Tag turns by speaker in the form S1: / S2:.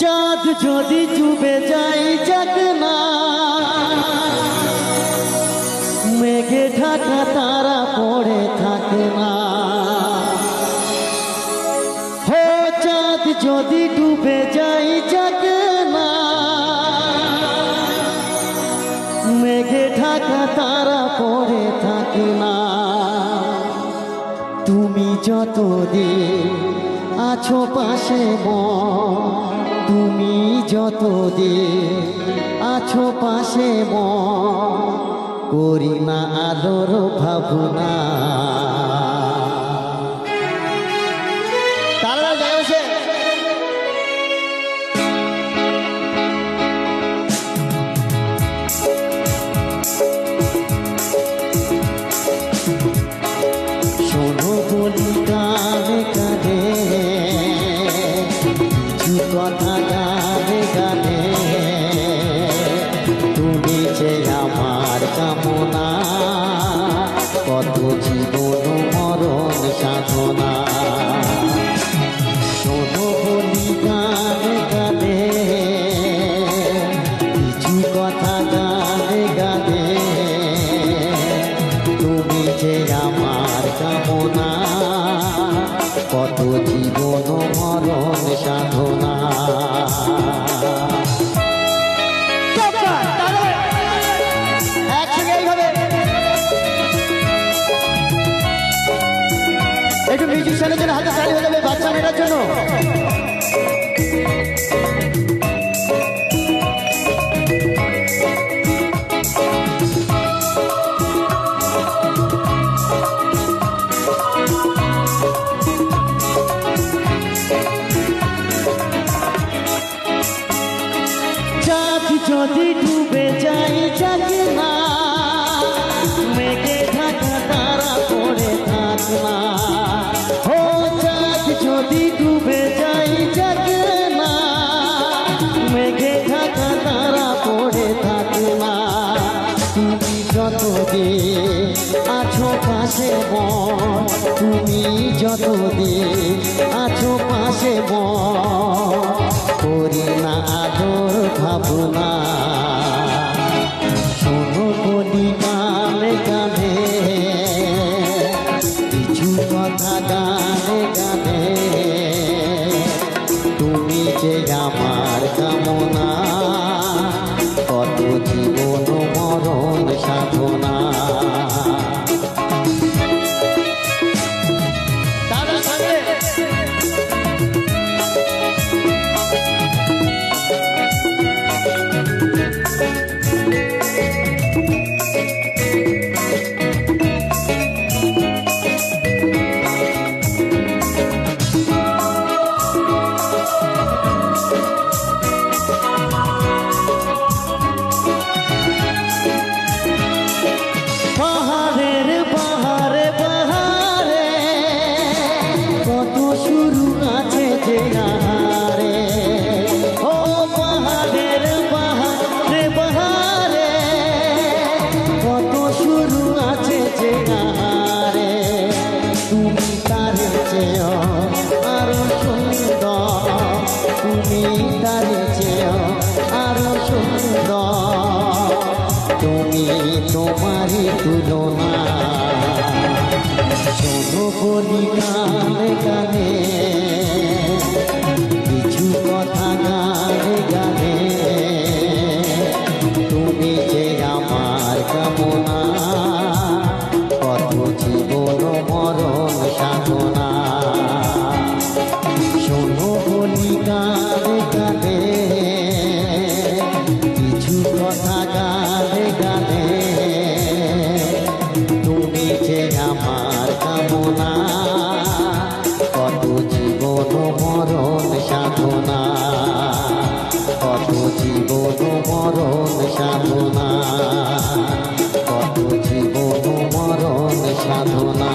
S1: চাঁদ যদি ডুবে যায় যাক না, মেঘে ঢাকা তারা পড়ে থাকে না। হো চাঁদ যদি ডুবে যায় যাক না, মেঘে ঢাকা তারা পড়ে থাকে না। তুমি যতদিন আছো পাশে তুমি যতদিন আছো পাশে করি না আদর ভাবনা। তারা যায় সে শোনো বলি কানে কানে কিছু কথা গানে গানে, তুমি যে আমার কামনা, কত জীবন মরণ সাধনা। শোনো বলি গানে গানে কিছু কথা গানে গানে, তুমি যে আমার কামনা, কত জীবন মরণ সাধনা। একটু মিউজিশিয়ানের জন্য হাতে তালি হয়ে যাবে, বাচ্চা মেয়েটার জন্য। চাঁদ যদি ডুবে যাই যাক না, মেঘে ঢাকা তারা পড়ে থাক না। ও চাঁদ যদি ডুবে যাই যাক না, মেঘে ঢাকা তারা পড়ে থাক না। তুমি যতদিন আছো পাশে তুমি যতদিন আছো পাশে করি না আদর ভাবনা। শোনো বলি গানে গানে কিছু কথা গানে গানে, তুমি যে আমার কামনা, কত জীবন মরণ সাধনা। শুরু আছে যে আহারে, ও পাহাড়ের বাহারে বাহারে, কত শুরু আছে যে আহারে। তুমি তার চেয়েও আরো সুন্দর, তুমি তার চেয়েও আরো সুন্দর, তুমি তোমারই তুলনা। শোনো বলি গানে গানে কিছু কথা গানে গানে, তুমি যে আমার কামনা, কত জীবন মরণ সাধনা। শোনো বলি গানে গানে কিছু কথা গানে গানে, তুমি যে আমার কামনা, কত জীবন মরণ সাধনা, কত জীবন মরণ সাধনা, কত জীবন মরণ সাধনা।